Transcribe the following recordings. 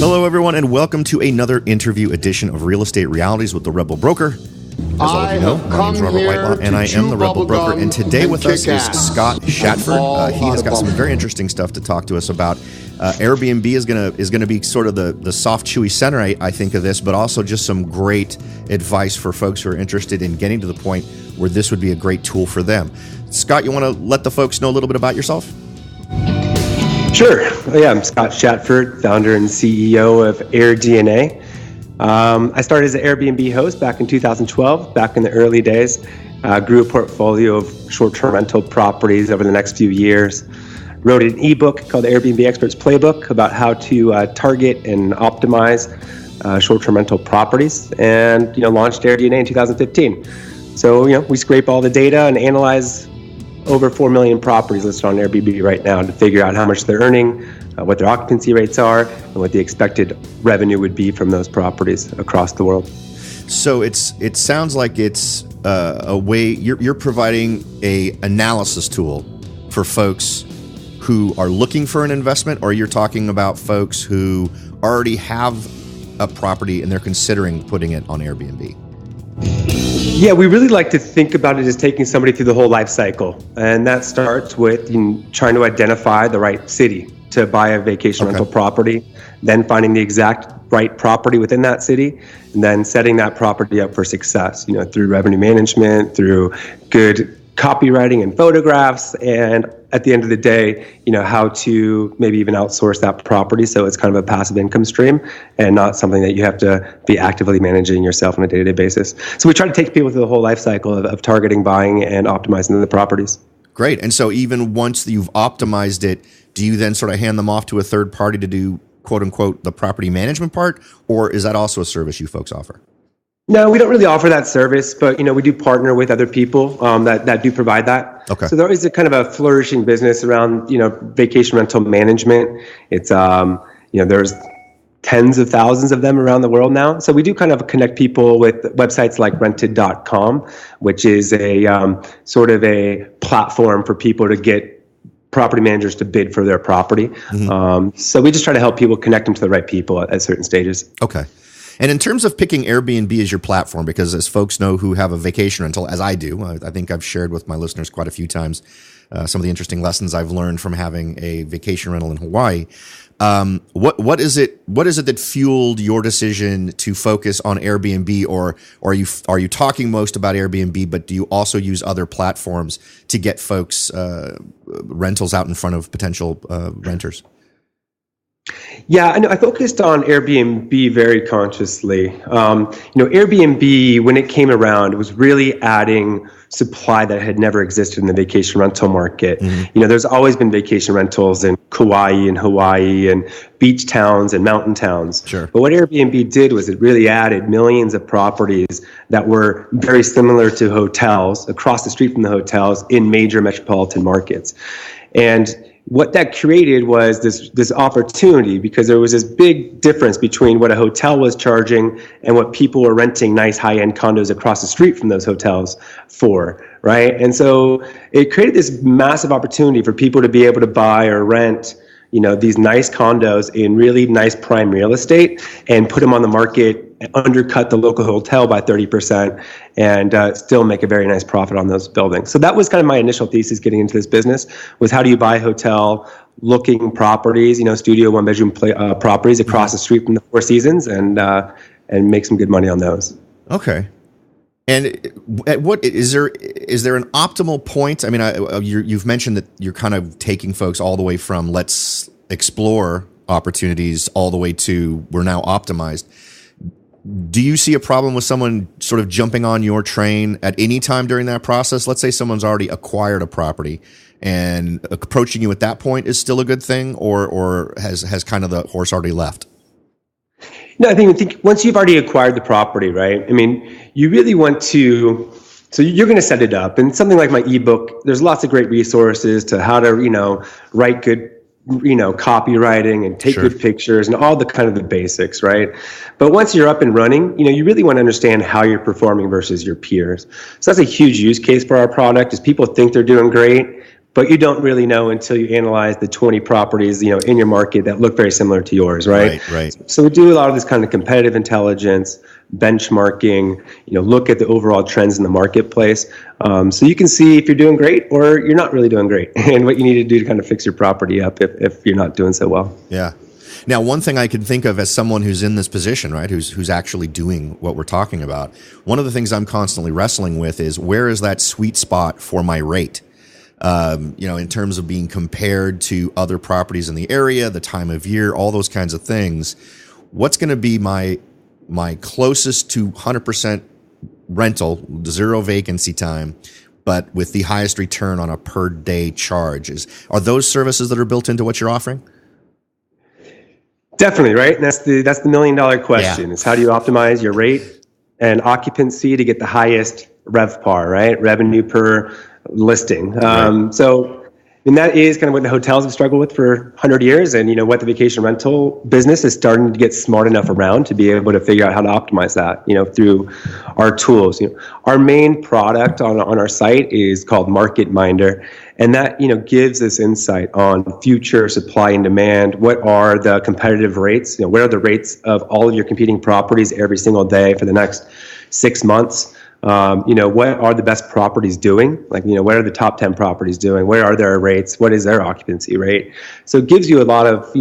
Hello, everyone, and welcome to another interview edition of Real Estate Realities with the Rebel Broker. As all of you know, my name is Robert Whitelaw, and I am the Rebel Broker. And today with us is Scott Shatford. He has got some very interesting stuff to talk to us about. Airbnb is gonna be sort of the soft, chewy center, I think, of this, but also just some great advice for folks who are interested in getting to the point where this would be a great tool for them. Scott, you want to let the folks know a little bit about yourself? Sure. Yeah, I'm Scott Shatford, founder and CEO of AirDNA. I started as an Airbnb host back in 2012, back in the early days. Grew a portfolio of short-term rental properties over the next few years. Wrote an ebook called the Airbnb Experts Playbook about how to target and optimize short-term rental properties, and launched AirDNA in 2015. So we scrape all the data and analyze over 4 million properties listed on Airbnb right now to figure out how much they're earning, what their occupancy rates are, and what the expected revenue would be from those properties across the world. So it sounds like it's a way you're providing a analysis tool for folks who are looking for an investment, or you're talking about folks who already have a property and they're considering putting it on Airbnb. Yeah, we really like to think about it as taking somebody through the whole life cycle. And that starts with trying to identify the right city to buy a vacation rental property, then finding the exact right property within that city, and then setting that property up for success, through revenue management, through good copywriting and photographs, and at the end of the day, how to maybe even outsource that property so it's kind of a passive income stream and not something that you have to be actively managing yourself on a day-to-day basis. So we try to take people through the whole life cycle of targeting, buying, and optimizing the properties. Great. And so even once you've optimized it, do you then sort of hand them off to a third party to do, quote unquote, the property management part, or is that also a service you folks offer? No, we don't really offer that service, but we do partner with other people that do provide that. Okay. So there is a kind of a flourishing business around vacation rental management. It's there's tens of thousands of them around the world now. So we do kind of connect people with websites like rented.com, which is a sort of a platform for people to get property managers to bid for their property. Mm-hmm. So we just try to help people connect them to the right people at certain stages. Okay. And in terms of picking Airbnb as your platform, because as folks know who have a vacation rental, as I do, I think I've shared with my listeners quite a few times some of the interesting lessons I've learned from having a vacation rental in Hawaii. What is it that fueled your decision to focus on Airbnb, or are you talking most about Airbnb, but do you also use other platforms to get folks rentals out in front of potential renters? Yeah, I focused on Airbnb very consciously. Airbnb, when it came around, was really adding supply that had never existed in the vacation rental market. Mm-hmm. There's always been vacation rentals in Kauai and Hawaii and beach towns and mountain towns. Sure. But what Airbnb did was it really added millions of properties that were very similar to hotels across the street from the hotels in major metropolitan markets. And what that created was this opportunity, because there was this big difference between what a hotel was charging and what people were renting nice high-end condos across the street from those hotels for, right? And so it created this massive opportunity for people to be able to buy or rent these nice condos in really nice prime real estate and put them on the market, undercut the local hotel by 30%, and still make a very nice profit on those buildings. So that was kind of my initial thesis getting into this business, was how do you buy hotel looking properties, studio one bedroom properties across the street from the Four Seasons, and make some good money on those. Okay. And at what is there an optimal point? I mean, you've mentioned that you're kind of taking folks all the way from let's explore opportunities all the way to we're now optimized. Do you see a problem with someone sort of jumping on your train at any time during that process? Let's say someone's already acquired a property, and approaching you at that point is still a good thing, or has kind of the horse already left? No, I think once you've already acquired the property, right? I mean, you really want to, so you're going to set it up. And something like my ebook, there's lots of great resources to how to, write good, copywriting and take good pictures and all the kind of the basics, right? But once you're up and running, you really want to understand how you're performing versus your peers. So that's a huge use case for our product, is people think they're doing great, but you don't really know until you analyze the 20 properties, in your market that look very similar to yours, right? Right. So we do a lot of this kind of competitive intelligence, benchmarking, look at the overall trends in the marketplace. So you can see if you're doing great or you're not really doing great and what you need to do to kind of fix your property up if you're not doing so well. Yeah. Now, one thing I can think of as someone who's in this position, right, who's actually doing what we're talking about, one of the things I'm constantly wrestling with is where is that sweet spot for my rate? In terms of being compared to other properties in the area, the time of year, all those kinds of things. What's going to be my closest to 100% rental, zero vacancy time, but with the highest return on a per day charge? Are those services that are built into what you're offering? Definitely, right? And that's the $1 million question. Yeah. Is how do you optimize your rate and occupancy to get the highest RevPAR, right? Revenue per listing. And that is kind of what the hotels have struggled with for 100 years. And what the vacation rental business is starting to get smart enough around to be able to figure out how to optimize that, through our tools. Our main product on our site is called Market Minder. And that, gives us insight on future supply and demand. What are the competitive rates? What are the rates of all of your competing properties every single day for the next 6 months? What are the best properties doing? Like, what are the top 10 properties doing? Where are their rates? What is their occupancy rate? So it gives you a lot of,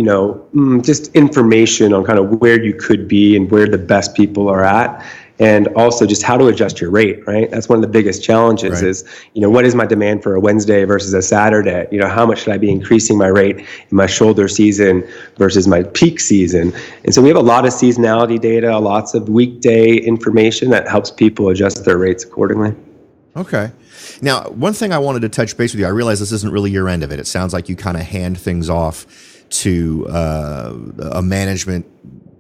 just information on kind of where you could be and where the best people are at. And also just how to adjust your rate, right? That's one of the biggest challenges right. is, what is my demand for a Wednesday versus a Saturday? How much should I be increasing my rate in my shoulder season versus my peak season? And so we have a lot of seasonality data, lots of weekday information that helps people adjust their rates accordingly. Okay. Now, one thing I wanted to touch base with you, I realize this isn't really your end of it. It sounds like you kind of hand things off to a management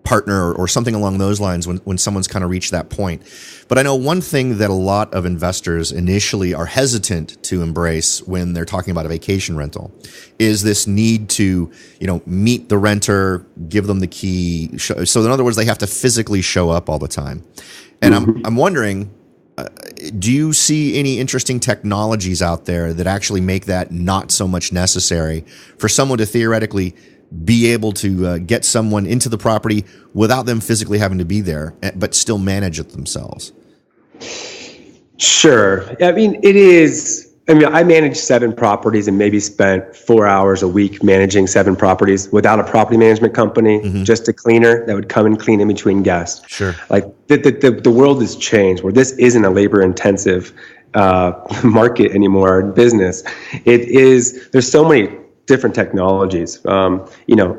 partner or something along those lines when someone's kind of reached that point. But I know one thing that a lot of investors initially are hesitant to embrace when they're talking about a vacation rental is this need to, meet the renter, give them the key. So in other words, they have to physically show up all the time. And I'm wondering, do you see any interesting technologies out there that actually make that not so much necessary for someone to theoretically be able to get someone into the property without them physically having to be there, but still manage it themselves? Sure. I mean, it is. I manage 7 properties and maybe spent 4 hours a week managing 7 properties without a property management company, just a cleaner that would come and clean in between guests. Sure. Like the world has changed where this isn't a labor intensive market anymore, business. It is. There's so many different technologies. All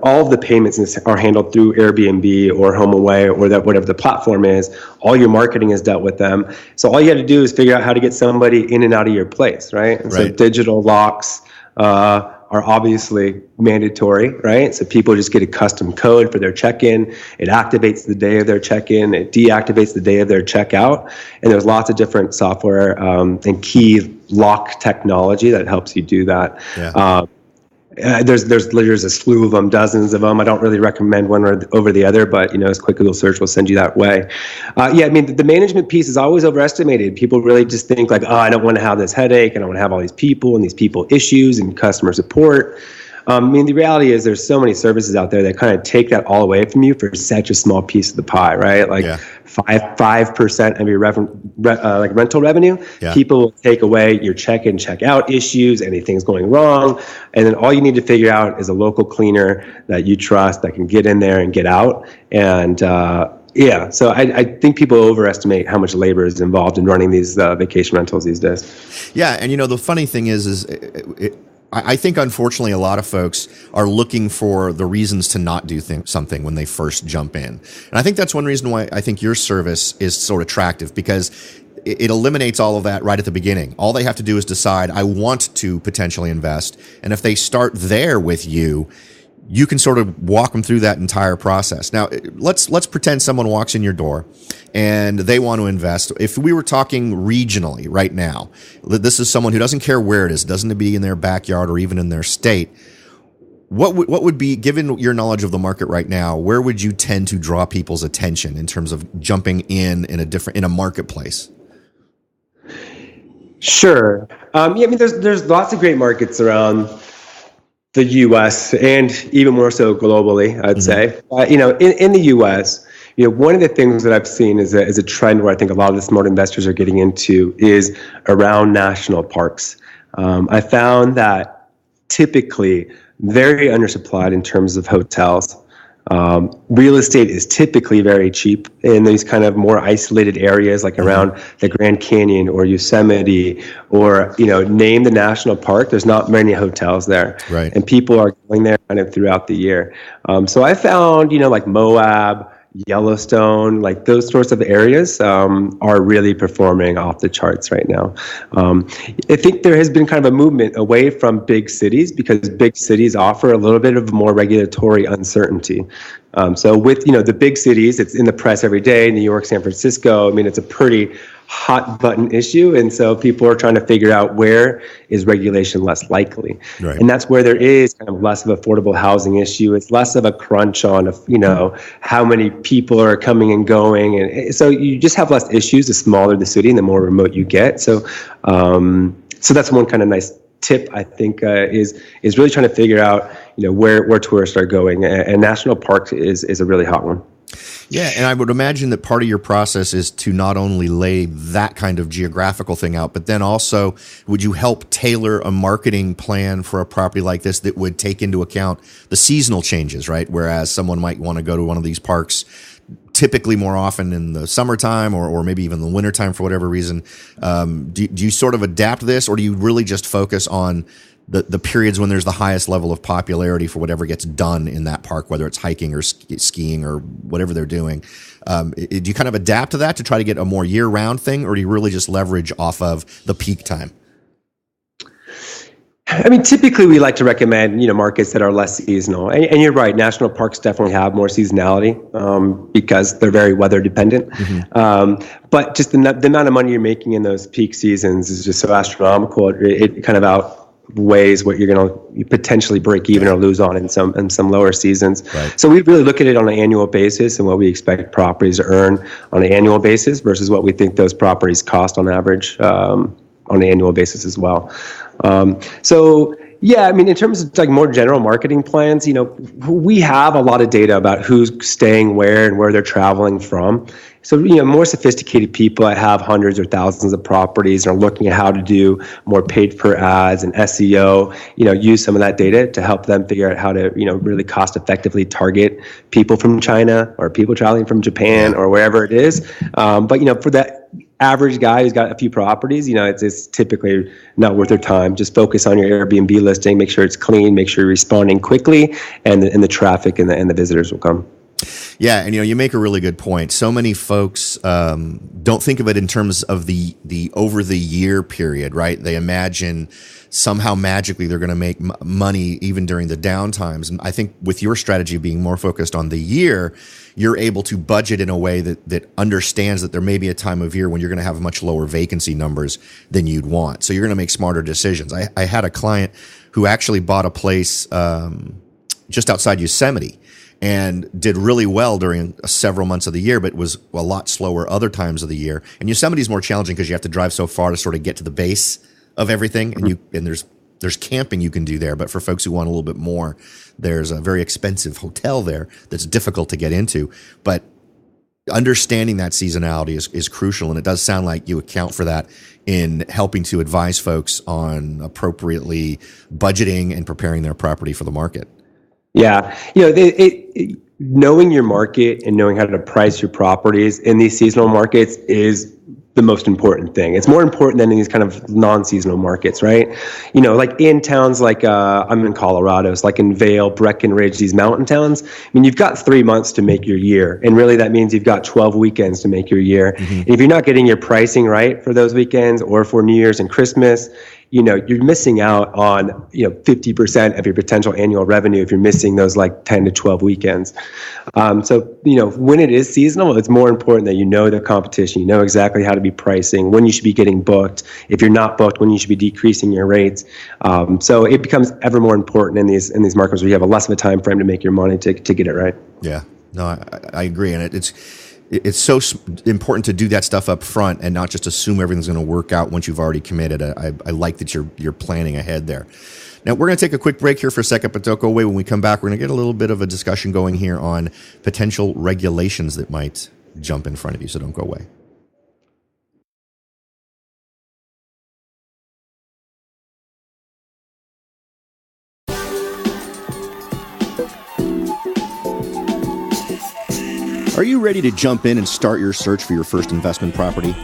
of the payments are handled through Airbnb or HomeAway or that whatever the platform is. All your marketing is dealt with them. So all you have to do is figure out how to get somebody in and out of your place, right? And so digital locks are obviously mandatory, right? So people just get a custom code for their check-in. It activates the day of their check-in. It deactivates the day of their checkout. And there's lots of different software and key lock technology that helps you do that. Yeah. There's a slew of them, dozens of them. I don't really recommend one over the other, but as quick Google search will send you that way. The management piece is always overestimated. People really just think like, I don't want to have this headache, and I don't want to have all these people and these people issues and customer support. The reality is there's so many services out there that kind of take that all away from you for such a small piece of the pie, right? Like 5% of your rental revenue, people will take away your check-in, check-out issues, anything's going wrong, and then all you need to figure out is a local cleaner that you trust that can get in there and get out. And so I think people overestimate how much labor is involved in running these vacation rentals these days. Yeah, and the funny thing is I think, unfortunately, a lot of folks are looking for the reasons to not do something when they first jump in. And I think that's one reason why I think your service is so attractive, because it eliminates all of that right at the beginning. All they have to do is decide, I want to potentially invest. And if they start there with you, you can sort of walk them through that entire process. Now, let's pretend someone walks in your door and they want to invest. If we were talking regionally right now, this is someone who doesn't care where it is, doesn't be in their backyard or even in their state. What would be, given your knowledge of the market right now, where would you tend to draw people's attention in terms of jumping in a marketplace? Sure. Yeah, I mean, there's lots of great markets around the U.S. and even more so globally, I'd say. In the U.S., one of the things that I've seen is a trend where I think a lot of the smart investors are getting into is around national parks. I found that typically very undersupplied in terms of hotels. Real estate is typically very cheap in these kind of more isolated areas, like around the Grand Canyon or Yosemite, or name the national park. There's not many hotels there, right? And people are going there kind of throughout the year. So I found like Moab, Yellowstone, like those sorts of areas are really performing off the charts right now. I think there has been kind of a movement away from big cities because big cities offer a little bit of more regulatory uncertainty. So with the big cities, it's in the press every day, New York, San Francisco. I mean, it's a pretty hot button issue, and so people are trying to figure out where is regulation less likely, right. And that's where there is kind of less of affordable housing issue. It's less of a crunch on how many people are coming and going, and so you just have less issues the smaller the city and the more remote you get. So that's one kind of nice tip, I think, is really trying to figure out where tourists are going, and national parks is a really hot one. Yeah, and I would imagine that part of your process is to not only lay that kind of geographical thing out, but then also would you help tailor a marketing plan for a property like this that would take into account the seasonal changes, right? Whereas someone might want to go to one of these parks typically more often in the summertime or maybe even the wintertime for whatever reason. Do you sort of adapt this, or do you really just focus on the periods when there's the highest level of popularity for whatever gets done in that park, whether it's hiking or skiing or whatever they're doing? Do you kind of adapt to that to try to get a more year-round thing, or do you really just leverage off of the peak time? I mean, typically we like to recommend, markets that are less seasonal. And you're right, national parks definitely have more seasonality because they're very weather dependent. But just the amount of money you're making in those peak seasons is just so astronomical. It kind of outweighs what you're going to potentially break even or lose on in some lower seasons. Right. So we really look at it on an annual basis and what we expect properties to earn on an annual basis versus what we think those properties cost on average on an annual basis as well. So yeah, I mean, in terms of like more general marketing plans, we have a lot of data about who's staying where and where they're traveling from. So, more sophisticated people that have hundreds or thousands of properties are looking at how to do more paid per ads and SEO, use some of that data to help them figure out how to, really cost effectively target people from China or people traveling from Japan or wherever it is. But, for that average guy who's got a few properties, it's typically not worth their time. Just focus on your Airbnb listing, make sure it's clean, make sure you're responding quickly, and the traffic and the visitors will come. Yeah, and you make a really good point. So many folks don't think of it in terms of the over the year period, right? They imagine somehow magically they're going to make money even during the down times. And I think with your strategy of being more focused on the year, you're able to budget in a way that understands that there may be a time of year when you're going to have much lower vacancy numbers than you'd want. So you're going to make smarter decisions. I had a client who actually bought a place just outside Yosemite and did really well during several months of the year, but was a lot slower other times of the year. And Yosemite is more challenging because you have to drive so far to sort of get to the base of everything, and there's camping you can do there. But for folks who want a little bit more, there's a very expensive hotel there that's difficult to get into. But understanding that seasonality is crucial, and it does sound like you account for that in helping to advise folks on appropriately budgeting and preparing their property for the market. Yeah, knowing your market and knowing how to price your properties in these seasonal markets is the most important thing. It's more important than in these kind of non-seasonal markets, right? Like in towns like I'm in Colorado, so like in Vail, Breckenridge, these mountain towns. I mean, you've got 3 months to make your year, and really that means you've got 12 weekends to make your year. And if you're not getting your pricing right for those weekends or for New Year's and Christmas, you're missing out on 50% of your potential annual revenue if you're missing those like 10 to 12 weekends. So when it is seasonal, it's more important that you know the competition, you know exactly how to be pricing, when you should be getting booked, if you're not booked, when you should be decreasing your rates. So it becomes ever more important in these markets where you have a less of a time frame to make your money to get it right. Yeah, no, I agree, and it's it's so important to do that stuff up front and not just assume everything's going to work out once you've already committed. I like that you're planning ahead there. Now, we're going to take a quick break here for a second, but don't go away. When we come back, we're going to get a little bit of a discussion going here on potential regulations that might jump in front of you, so don't go away. Are you ready to jump in and start your search for your first investment property?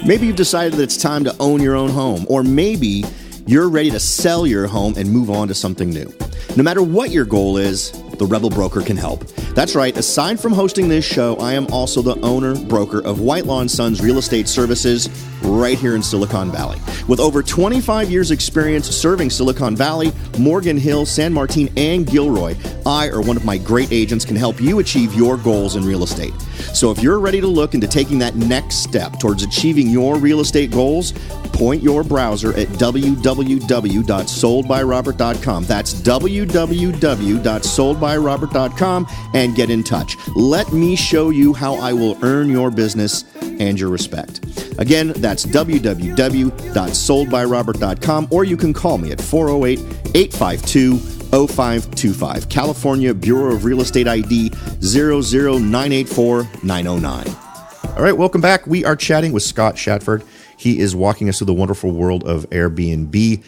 Maybe you've decided that it's time to own your own home, or maybe you're ready to sell your home and move on to something new. No matter what your goal is, the Rebel Broker can help. That's right, aside from hosting this show, I am also the owner, broker of Whitelaw & Sons Real Estate Services right here in Silicon Valley. With over 25 years experience serving Silicon Valley, Morgan Hill, San Martin, and Gilroy, I or one of my great agents can help you achieve your goals in real estate. So if you're ready to look into taking that next step towards achieving your real estate goals, point your browser at www.soldbyrobert.com. That's www.soldbyrobert.com and get in touch. Let me show you how I will earn your business and your respect. Again, that's www.soldbyrobert.com, or you can call me at 408-852-0525. California Bureau of Real Estate ID 00984-909. All right, welcome back. We are chatting with Scott Shatford. He is walking us through the wonderful world of Airbnb,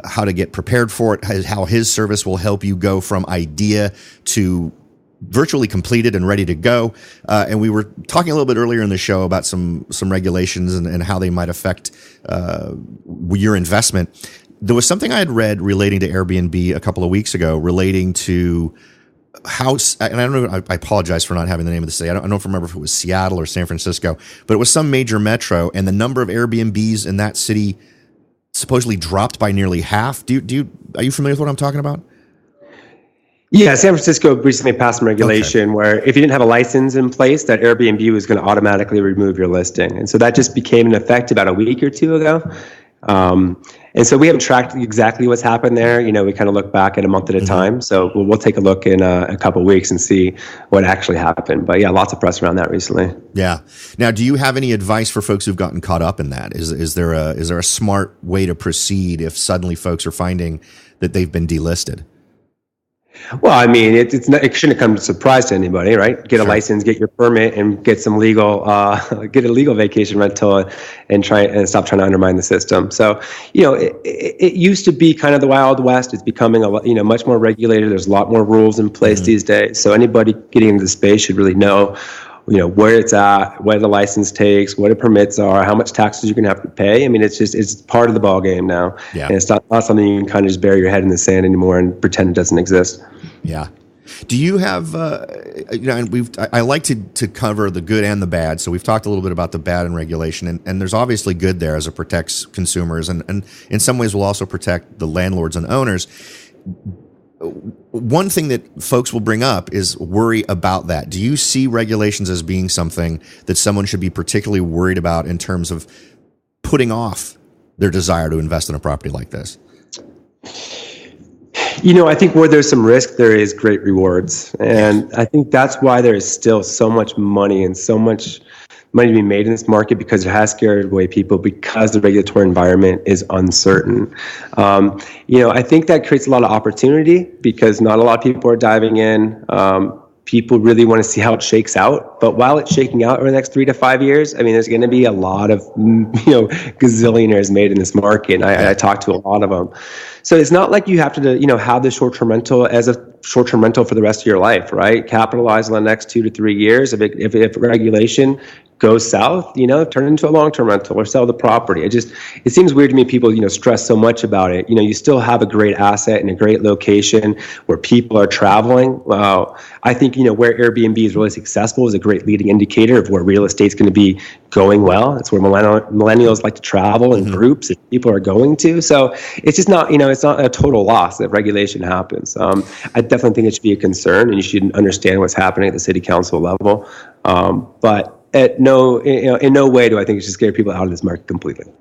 how to get prepared for it, how his service will help you go from idea to virtually completed and ready to go. And we were talking a little bit earlier in the show about some regulations and how they might affect your investment. There was something I had read relating to Airbnb a couple of weeks ago relating to house, and I don't know, I apologize for not having the name of the city. I don't remember if it was Seattle or San Francisco, but it was some major metro, and the number of Airbnbs in that city supposedly dropped by nearly half. Are you familiar with what I'm talking about? Yeah, San Francisco recently passed some regulation where if you didn't have a license in place, that Airbnb was going to automatically remove your listing. And so that just became in effect about a week or two ago. And so we haven't tracked exactly what's happened there. You know, we kind of look back at a month at a time. So we'll take a look in a couple of weeks and see what actually happened. But yeah, lots of press around that recently. Yeah. Now, do you have any advice for folks who've gotten caught up in that? Is there a smart way to proceed if suddenly folks are finding that they've been delisted? Well, I mean, it shouldn't come as a surprise to anybody, right? Get a license, get your permit, and get some legal, get a legal vacation rental, and stop trying to undermine the system. So, you know, it used to be kind of the Wild West. It's becoming much more regulated. There's a lot more rules in place these days. So anybody getting into the space should really know, where it's at, what the license takes, what the permits are, how much taxes you're going to have to pay. I mean, it's part of the ball game now. Yeah. And it's not something you can kind of just bury your head in the sand anymore and pretend it doesn't exist. Yeah. Do you have, and I like to cover the good and the bad. So we've talked a little bit about the bad in regulation, and there's obviously good there as it protects consumers, and in some ways will also protect the landlords and owners. One thing that folks will bring up is worry about that. Do you see regulations as being something that someone should be particularly worried about in terms of putting off their desire to invest in a property like this? I think where there's some risk, there is great rewards. And I think that's why there is still so much money and so much money to be made in this market, because it has scared away people because the regulatory environment is uncertain. I think that creates a lot of opportunity because not a lot of people are diving in. People really want to see how it shakes out. But while it's shaking out over the next 3 to 5 years, I mean, there's going to be a lot of, gazillionaires made in this market. And I talked to a lot of them. So it's not like you have to, have the short-term rental as a short-term rental for the rest of your life, right? Capitalize on the next 2 to 3 years. If regulation goes south, turn it into a long-term rental or sell the property. It seems weird to me people, stress so much about it. You still have a great asset in a great location where people are traveling. I think, where Airbnb is really successful is a great leading indicator of where real estate's going to be going well. It's where millennials like to travel in groups that people are going to. So it's just not, it's not a total loss that regulation happens. I definitely think it should be a concern, and you should understand what's happening at the city council level. But in no way do I think it should scare people out of this market completely.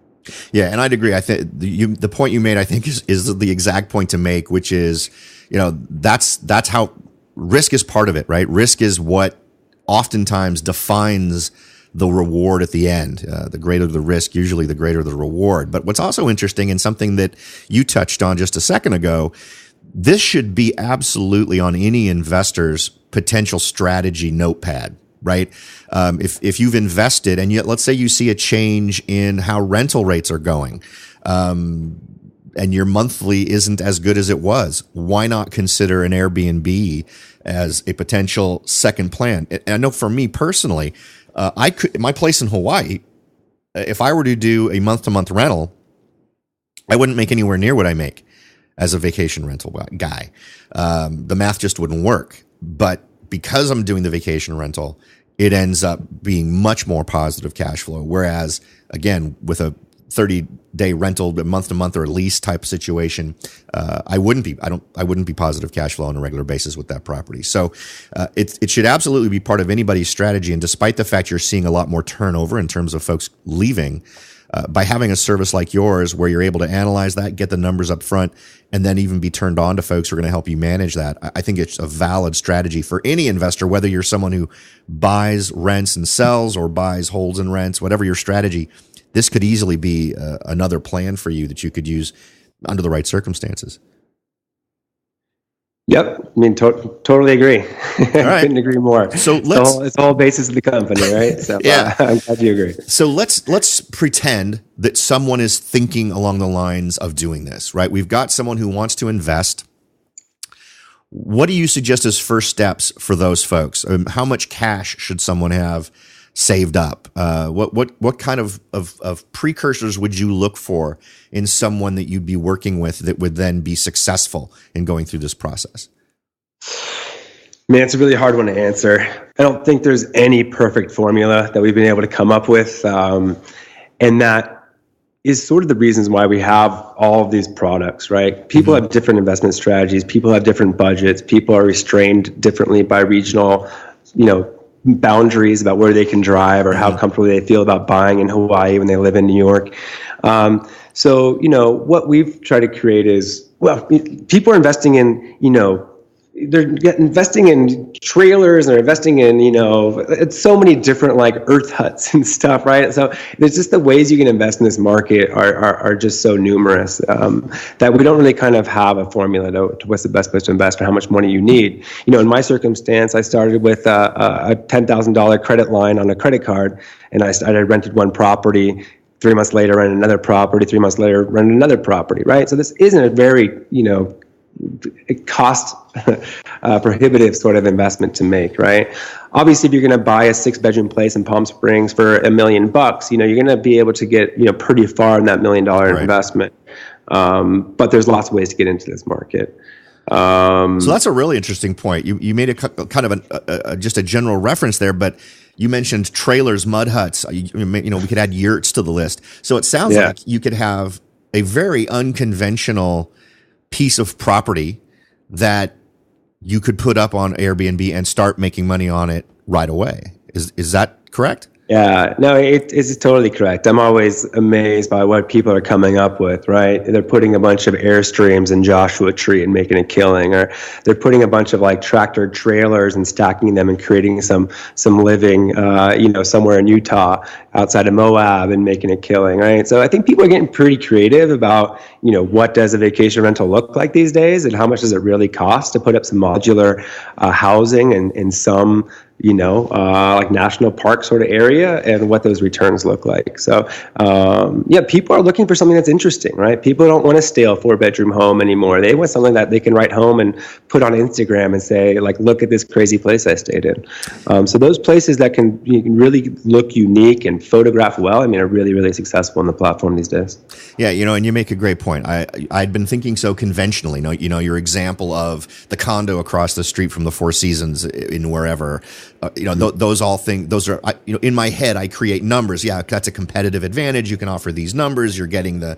Yeah, and I'd agree. I think the point you made, I think, is the exact point to make, which is, that's how risk is part of it, right? Risk is what oftentimes defines the reward at the end. The greater the risk, usually the greater the reward. But what's also interesting, and something that you touched on just a second ago, this should be absolutely on any investor's potential strategy notepad, right? If you've invested, and yet let's say you see a change in how rental rates are going, and your monthly isn't as good as it was, why not consider an Airbnb as a potential second plan? And I know for me personally, my place in Hawaii, if I were to do a month-to-month rental, I wouldn't make anywhere near what I make as a vacation rental guy. The math just wouldn't work. But because I'm doing the vacation rental, it ends up being much more positive cash flow. Whereas, again, with a 30-day rental, month-to-month or lease type situation, I wouldn't be positive cash flow on a regular basis with that property. So it should absolutely be part of anybody's strategy. And despite the fact you're seeing a lot more turnover in terms of folks leaving, by having a service like yours where you're able to analyze that, get the numbers up front, and then even be turned on to folks who are going to help you manage that, I think it's a valid strategy for any investor, whether you're someone who buys, rents, and sells, or buys, holds, and rents, whatever your strategy. This could easily be another plan for you that you could use under the right circumstances. Yep. I mean, totally agree. All right. Couldn't agree more. So it's the whole basis of the company, right? So yeah. I'm glad you agree. So let's pretend that someone is thinking along the lines of doing this, right? We've got someone who wants to invest. What do you suggest as first steps for those folks? How much cash should someone have saved up? What kind of precursors would you look for in someone that you'd be working with that would then be successful in going through this process? Man, it's a really hard one to answer. I don't think there's any perfect formula that we've been able to come up with. And that is sort of the reasons why we have all of these products, right? People have different investment strategies. People have different budgets. People are restrained differently by regional, boundaries about where they can drive or how comfortable they feel about buying in Hawaii when they live in New York. So, what we've tried to create is, people are investing in, they're investing in trailers and they're investing in, it's so many different like earth huts and stuff, right? So there's just the ways you can invest in this market are just so numerous that we don't really kind of have a formula to what's the best place to invest or how much money you need. In my circumstance, I started with a $10,000 credit line on a credit card, and I rented one property. 3 months later, rented another property. 3 months later, rented another property, right? So this isn't a very, cost prohibitive sort of investment to make, right? Obviously, if you're going to buy a 6-bedroom place in Palm Springs for $1 million, you're going to be able to get, pretty far in that $1 million investment. But there's lots of ways to get into this market. So that's a really interesting point. You made a kind of just a general reference there, but you mentioned trailers, mud huts. We could add yurts to the list. So it sounds like you could have a very unconventional piece of property that you could put up on Airbnb and start making money on it right away. Is that correct? Yeah, no, it's totally correct. I'm always amazed by what people are coming up with, right? They're putting a bunch of Airstreams in Joshua Tree and making a killing, or they're putting a bunch of like tractor trailers and stacking them and creating some living, somewhere in Utah outside of Moab and making a killing, right? So I think people are getting pretty creative about, what does a vacation rental look like these days and how much does it really cost to put up some modular housing in some like national park sort of area and what those returns look like. So, people are looking for something that's interesting, right? People don't want to stay a 4-bedroom home anymore. They want something that they can write home and put on Instagram and say, like, look at this crazy place I stayed in. So those places that can really look unique and photograph well, are really, really successful on the platform these days. Yeah, and you make a great point. I'd been thinking so conventionally. Your example of the condo across the street from the Four Seasons in wherever. Those are, in my head, I create numbers. Yeah, that's a competitive advantage. You can offer these numbers. You're getting the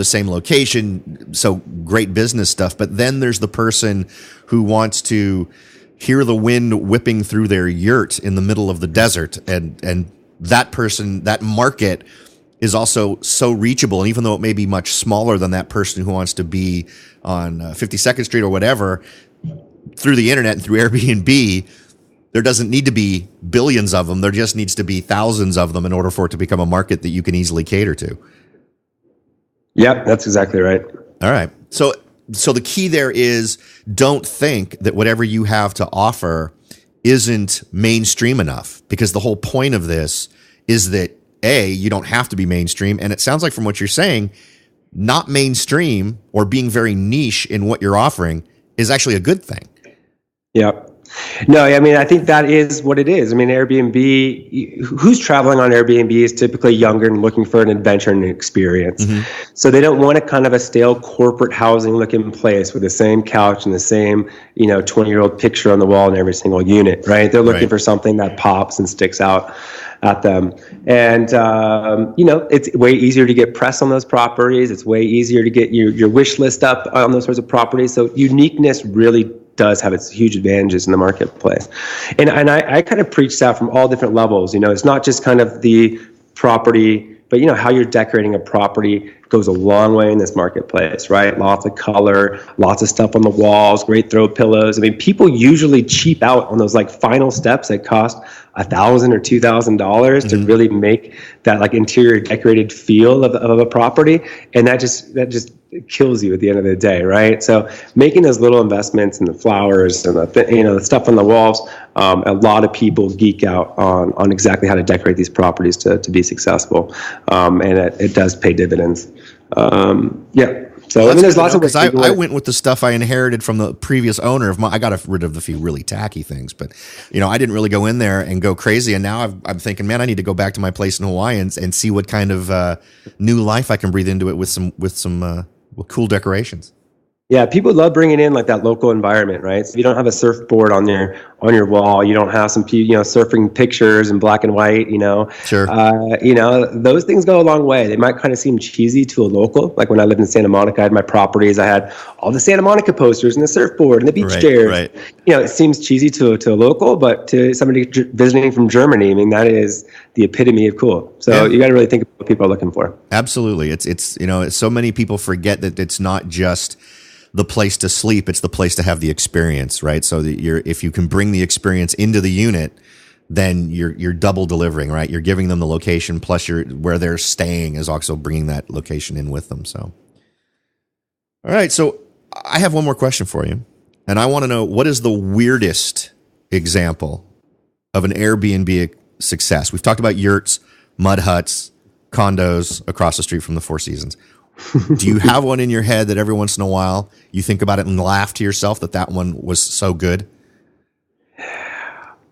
same location. So great business stuff. But then there's the person who wants to hear the wind whipping through their yurt in the middle of the desert. And that person, that market is also so reachable. And even though it may be much smaller than that person who wants to be on 52nd Street or whatever, through the internet and through Airbnb, there doesn't need to be billions of them. There just needs to be thousands of them in order for it to become a market that you can easily cater to. Yep, that's exactly right. All right. So the key there is, don't think that whatever you have to offer isn't mainstream enough, because the whole point of this is that you don't have to be mainstream. And it sounds like from what you're saying, not mainstream or being very niche in what you're offering is actually a good thing. Yep. No, I mean, I think that is what it is. I mean, Airbnb, who's traveling on Airbnb is typically younger and looking for an adventure and an experience. Mm-hmm. So they don't want a kind of a stale corporate housing looking place with the same couch and the same, 20-year-old picture on the wall in every single unit, right? They're looking for something that pops and sticks out at them. And, it's way easier to get press on those properties. It's way easier to get your wish list up on those sorts of properties. So uniqueness really does have its huge advantages in the marketplace. And I kind of preach that from all different levels. It's not just kind of the property, but how you're decorating a property goes a long way in this marketplace, right? Lots of color, lots of stuff on the walls, great throw pillows. I mean, people usually cheap out on those like final steps that cost $1,000 or $2,000 to really make that like interior decorated feel of a property, and that just kills you at the end of the day, right? So making those little investments in the flowers and the stuff on the walls, a lot of people geek out on exactly how to decorate these properties to be successful, and it does pay dividends. So there's lots of ways. I went with the stuff I inherited from the previous owner I got rid of a few really tacky things, but I didn't really go in there and go crazy. And now I'm thinking, man, I need to go back to my place in Hawaii and see what kind of new life I can breathe into it with some cool decorations. Yeah, people love bringing in like that local environment, right? So if you don't have a surfboard on your wall, you don't have some surfing pictures in black and white, Sure. Those things go a long way. They might kind of seem cheesy to a local. Like when I lived in Santa Monica, I had my properties. I had all the Santa Monica posters and the surfboard and the beach chairs. Right. It seems cheesy to a local, but to somebody visiting from Germany, I mean, that is the epitome of cool. So you got to really think about what people are looking for. Absolutely. It's so many people forget that it's not just the place to sleep, it's the place to have the experience, right? So that if you can bring the experience into the unit, then you're double delivering, right? You're giving them the location, plus where they're staying is also bringing that location in with them. So, all right. So I have one more question for you, and I want to know, what is the weirdest example of an Airbnb success? We've talked about yurts, mud huts, condos across the street from the Four Seasons. Do you have one in your head that every once in a while you think about it and laugh to yourself that one was so good?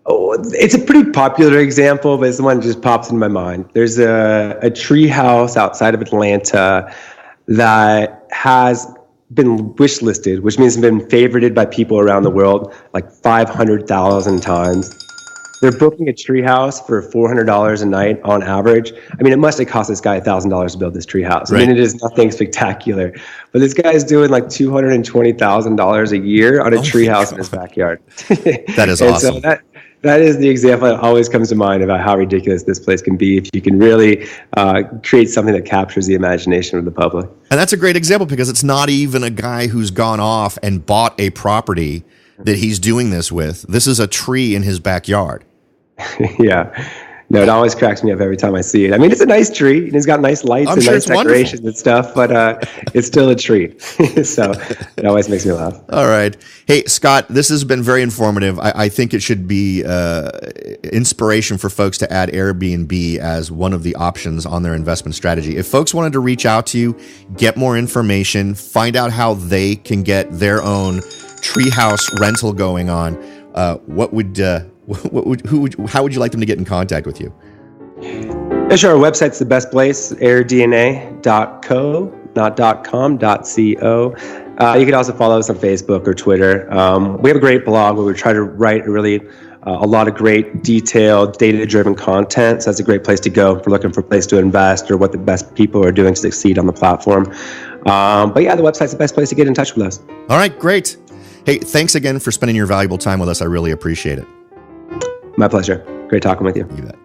Oh, it's a pretty popular example, but it's the one that just pops in my mind. There's a tree house outside of Atlanta that has been wish listed, which means it's been favorited by people around the world like 500,000 times. They're booking a treehouse for $400 a night on average. I mean, it must have cost this guy $1,000 to build this treehouse. Right. I mean, it is nothing spectacular, but this guy is doing like $220,000 a year on a treehouse in his backyard. That is awesome. So that is the example that always comes to mind about how ridiculous this place can be if you can really create something that captures the imagination of the public. And that's a great example because it's not even a guy who's gone off and bought a property that he's doing this with. This is a tree in his backyard. Yeah. No, it always cracks me up every time I see it. I mean, it's a nice tree, and it's got nice lights and nice decorations and stuff, but it's still a tree. So it always makes me laugh. All right. Hey, Scott, this has been very informative. I think it should be inspiration for folks to add Airbnb as one of the options on their investment strategy. If folks wanted to reach out to you, get more information, find out how they can get their own treehouse rental going on, how would you like them to get in contact with you? Yeah, sure. Our website's the best place, airdna.co, not .com, .co. You can also follow us on Facebook or Twitter. We have a great blog where we try to write a lot of great detailed data-driven content. So that's a great place to go if we're looking for a place to invest or what the best people are doing to succeed on the platform. But yeah, the website's the best place to get in touch with us. All right, great. Hey, thanks again for spending your valuable time with us. I really appreciate it. My pleasure. Great talking with you. You bet.